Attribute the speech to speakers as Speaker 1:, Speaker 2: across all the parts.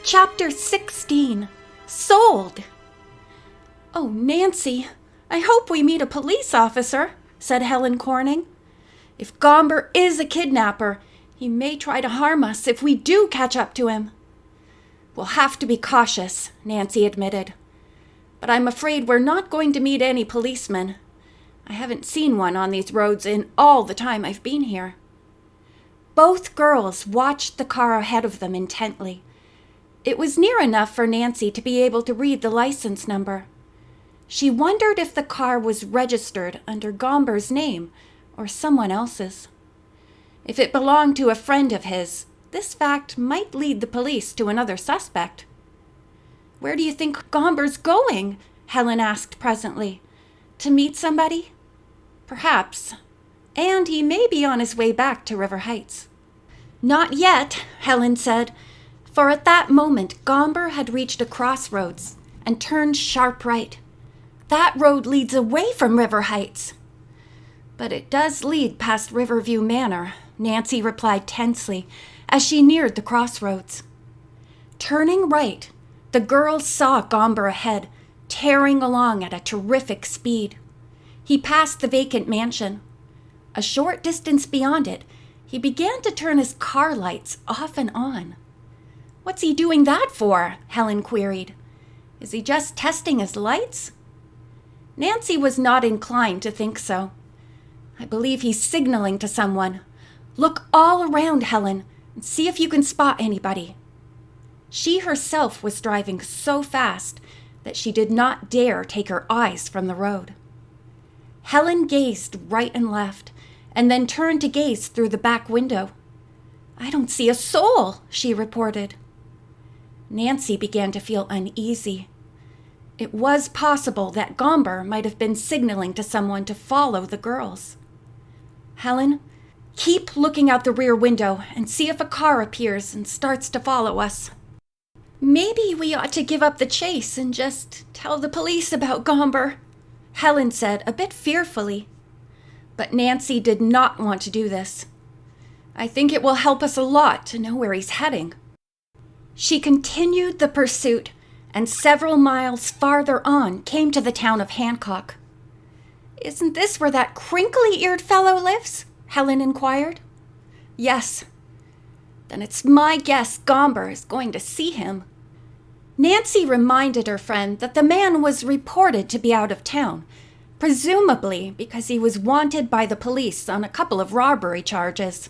Speaker 1: Chapter 16. Sold! "Oh, Nancy, I hope we meet a police officer," said Helen Corning. "If Gomber is a kidnapper, he may try to harm us if we do catch up to him." "We'll have to be cautious," Nancy admitted. "But I'm afraid we're not going to meet any policemen. I haven't seen one on these roads in all the time I've been here." Both girls watched the car ahead of them intently. It was near enough for Nancy to be able to read the license number. She wondered if the car was registered under Gomber's name or someone else's. If it belonged to a friend of his, this fact might lead the police to another suspect. "Where do you think Gomber's going?" Helen asked presently. "To meet somebody?" "Perhaps. And he may be on his way back to River Heights." "Not yet," Helen said, for at that moment Gomber had reached a crossroads and turned sharp right. "That road leads away from River Heights." "But it does lead past Riverview Manor," Nancy replied tensely as she neared the crossroads. Turning right, the girls saw Gomber ahead, tearing along at a terrific speed. He passed the vacant mansion. A short distance beyond it, he began to turn his car lights off and on. "What's he doing that for?" Helen queried. "Is he just testing his lights?" Nancy was not inclined to think so. "I believe he's signaling to someone. Look all around, Helen, and see if you can spot anybody." She herself was driving so fast that she did not dare take her eyes from the road. Helen gazed right and left, and then turned to gaze through the back window. "I don't see a soul," she reported. Nancy began to feel uneasy. It was possible that Gomber might have been signaling to someone to follow the girls. "Helen, keep looking out the rear window and see if a car appears and starts to follow us." "Maybe we ought to give up the chase and just tell the police about Gomber," Helen said a bit fearfully. But Nancy did not want to do this. "I think it will help us a lot to know where he's heading." She continued the pursuit, and several miles farther on came to the town of Hancock. "Isn't this where that crinkly-eared fellow lives?" Helen inquired. "Yes." "Then it's my guess Gomber is going to see him." Nancy reminded her friend that the man was reported to be out of town, presumably because he was wanted by the police on a couple of robbery charges.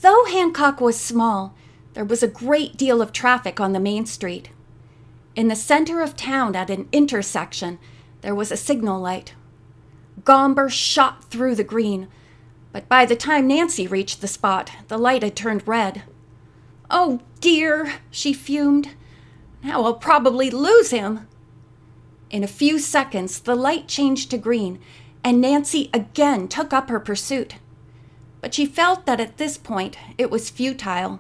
Speaker 1: Though Hancock was small, there was a great deal of traffic on the main street. In the center of town at an intersection, there was a signal light. Gomber shot through the green, but by the time Nancy reached the spot, the light had turned red. "Oh dear," she fumed. "Now I'll probably lose him." In a few seconds, the light changed to green, and Nancy again took up her pursuit. But she felt that at this point, it was futile.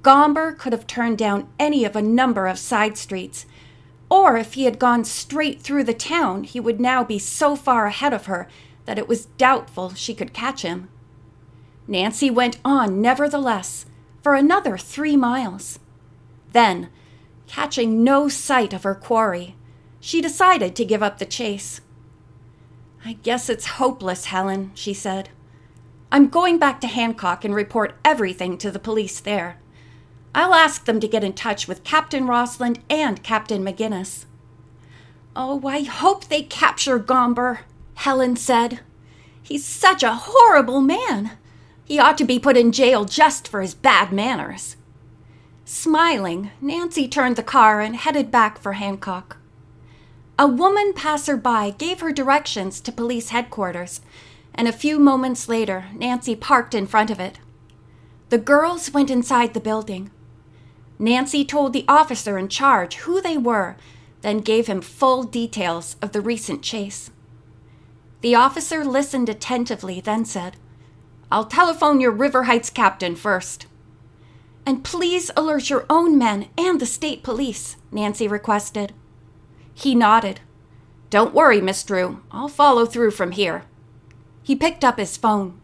Speaker 1: Gomber could have turned down any of a number of side streets, or if he had gone straight through the town, he would now be so far ahead of her that it was doubtful she could catch him. Nancy went on nevertheless, for another 3 miles. Then, catching no sight of her quarry, she decided to give up the chase. "I guess it's hopeless, Helen," she said. "I'm going back to Hancock and report everything to the police there. I'll ask them to get in touch with Captain Rossland and Captain McGinnis." "Oh, I hope they capture Gomber," Helen said. "He's such a horrible man. He ought to be put in jail just for his bad manners." Smiling, Nancy turned the car and headed back for Hancock. A woman passer-by gave her directions to police headquarters, and a few moments later, Nancy parked in front of it. The girls went inside the building. Nancy told the officer in charge who they were, then gave him full details of the recent chase. The officer listened attentively, then said, "I'll telephone your River Heights captain first." "And please alert your own men and the state police," Nancy requested. He nodded. "Don't worry, Miss Drew. I'll follow through from here." He picked up his phone.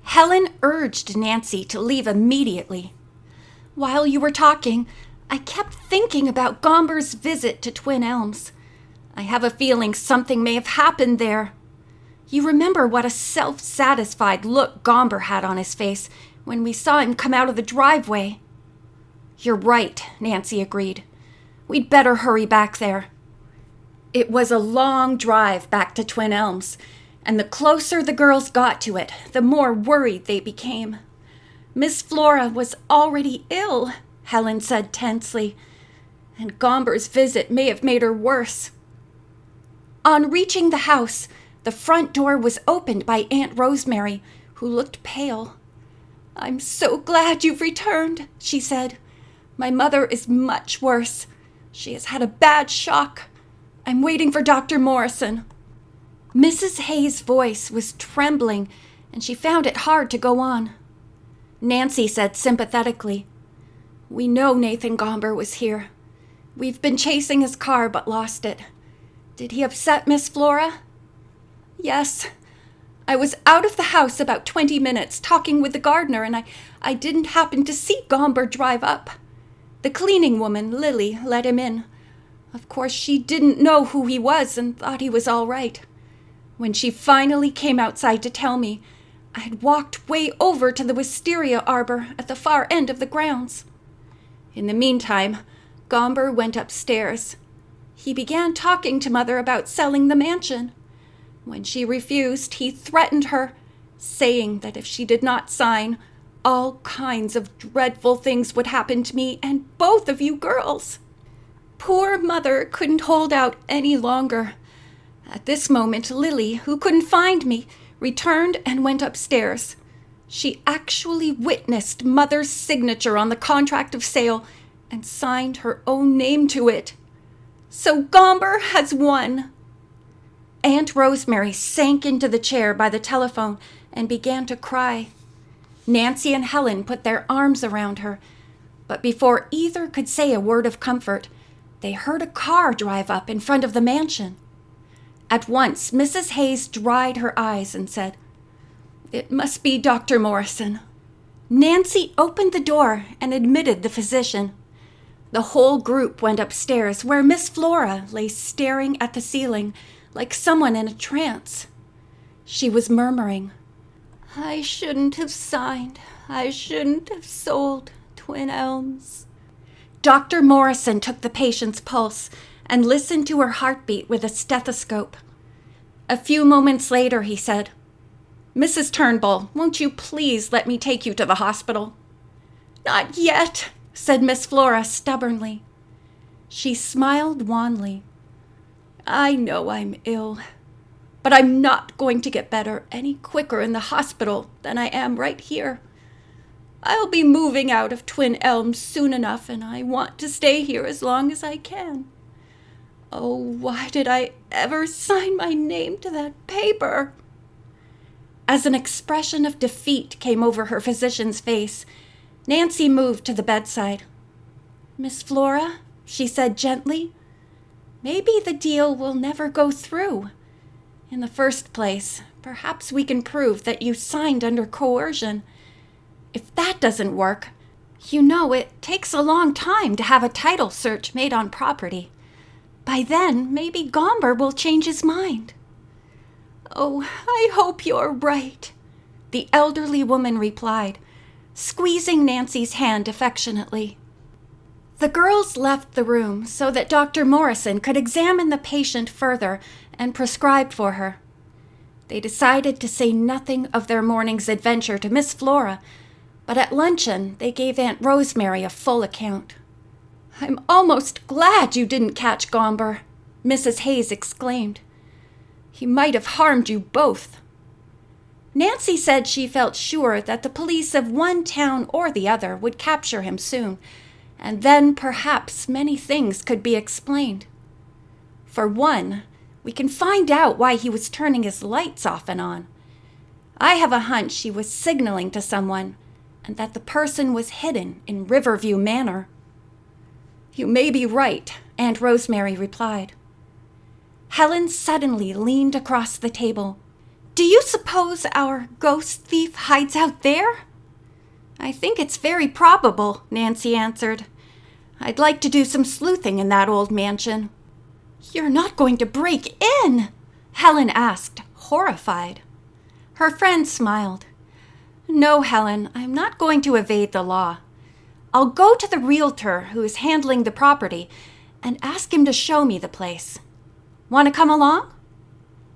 Speaker 1: Helen urged Nancy to leave immediately. While you were talking, I kept thinking about Gomber's visit to Twin Elms. I have a feeling something may have happened there. You remember what a self-satisfied look Gomber had on his face when we saw him come out of the driveway. You're right, Nancy agreed. We'd better hurry back there. It was a long drive back to Twin Elms, and the closer the girls got to it, the more worried they became. Miss Flora was already ill, Helen said tensely, and Gomber's visit may have made her worse. On reaching the house, the front door was opened by Aunt Rosemary, who looked pale. "I'm so glad you've returned," she said. "My mother is much worse. She has had a bad shock. I'm waiting for Dr. Morrison." Mrs. Hayes' voice was trembling, and she found it hard to go on. Nancy said sympathetically, "We know Nathan Gomber was here. We've been chasing his car but lost it. Did he upset Miss Flora?" "Yes. I was out of the house about 20 minutes talking with the gardener, and I didn't happen to see Gomber drive up. The cleaning woman, Lily, let him in. Of course, she didn't know who he was and thought he was all right. When she finally came outside to tell me, I had walked way over to the wisteria arbor at the far end of the grounds. In the meantime, Gomber went upstairs. He began talking to Mother about selling the mansion. When she refused, he threatened her, saying that if she did not sign, all kinds of dreadful things would happen to me and both of you girls. Poor Mother couldn't hold out any longer. At this moment, Lily, who couldn't find me, returned and went upstairs. She actually witnessed Mother's signature on the contract of sale and signed her own name to it. So Gomber has won." Aunt Rosemary sank into the chair by the telephone and began to cry. Nancy and Helen put their arms around her, but before either could say a word of comfort, they heard a car drive up in front of the mansion. At once, Mrs. Hayes dried her eyes and said, "It must be Dr. Morrison." Nancy opened the door and admitted the physician. The whole group went upstairs, where Miss Flora lay staring at the ceiling like someone in a trance. She was murmuring, "I shouldn't have signed. I shouldn't have sold Twin Elms." Dr. Morrison took the patient's pulse and listened to her heartbeat with a stethoscope. A few moments later, he said, "Mrs. Turnbull, won't you please let me take you to the hospital?" "Not yet," said Miss Flora stubbornly. She smiled wanly. "I know I'm ill, but I'm not going to get better any quicker in the hospital than I am right here. I'll be moving out of Twin Elms soon enough, and I want to stay here as long as I can. Oh, why did I ever sign my name to that paper?" As an expression of defeat came over her physician's face, Nancy moved to the bedside. "Miss Flora," she said gently, "maybe the deal will never go through. In the first place, perhaps we can prove that you signed under coercion. If that doesn't work, you know it takes a long time to have a title search made on property. By then, maybe Gomber will change his mind." "Oh, I hope you're right," the elderly woman replied, squeezing Nancy's hand affectionately. The girls left the room so that Dr. Morrison could examine the patient further and prescribe for her. They decided to say nothing of their morning's adventure to Miss Flora, but at luncheon they gave Aunt Rosemary a full account. "I'm almost glad you didn't catch Gomber," Mrs. Hayes exclaimed. "He might have harmed you both." Nancy said she felt sure that the police of one town or the other would capture him soon, and then perhaps many things could be explained. For one, we can find out why he was turning his lights off and on. I have a hunch he was signaling to someone, and that the person was hidden in Riverview Manor. "You may be right," Aunt Rosemary replied. Helen suddenly leaned across the table. "Do you suppose our ghost thief hides out there?" I think it's very probable, Nancy answered. I'd like to do some sleuthing in that old mansion. You're not going to break in? Helen asked, horrified. Her friend smiled. No, Helen, I'm not going to evade the law. I'll go to the realtor who is handling the property and ask him to show me the place. Want to come along?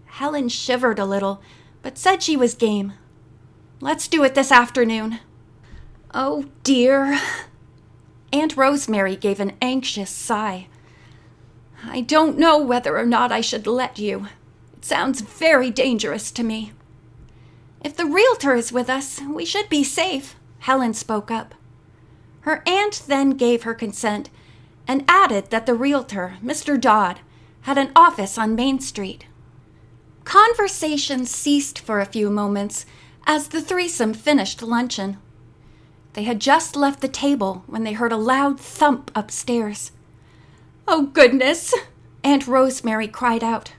Speaker 1: Helen shivered a little, but said she was game. Let's do it this afternoon. Oh, dear. Aunt Rosemary gave an anxious sigh. I don't know whether or not I should let you. It sounds very dangerous to me. If the realtor is with us, we should be safe, Helen spoke up. Her aunt then gave her consent and added that the realtor, Mr. Dodd, had an office on Main Street. Conversation ceased for a few moments as the threesome finished luncheon. They had just left the table when they heard a loud thump upstairs. Oh, goodness, Aunt Rosemary cried out.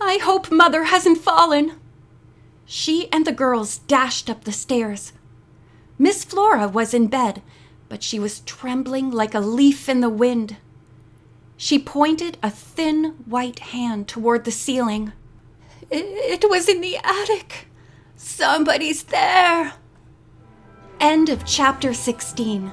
Speaker 1: I hope Mother hasn't fallen. She and the girls dashed up the stairs. Miss Flora was in bed, but she was trembling like a leaf in the wind. She pointed a thin white hand toward the ceiling. It was in the attic. Somebody's there. End of chapter 16.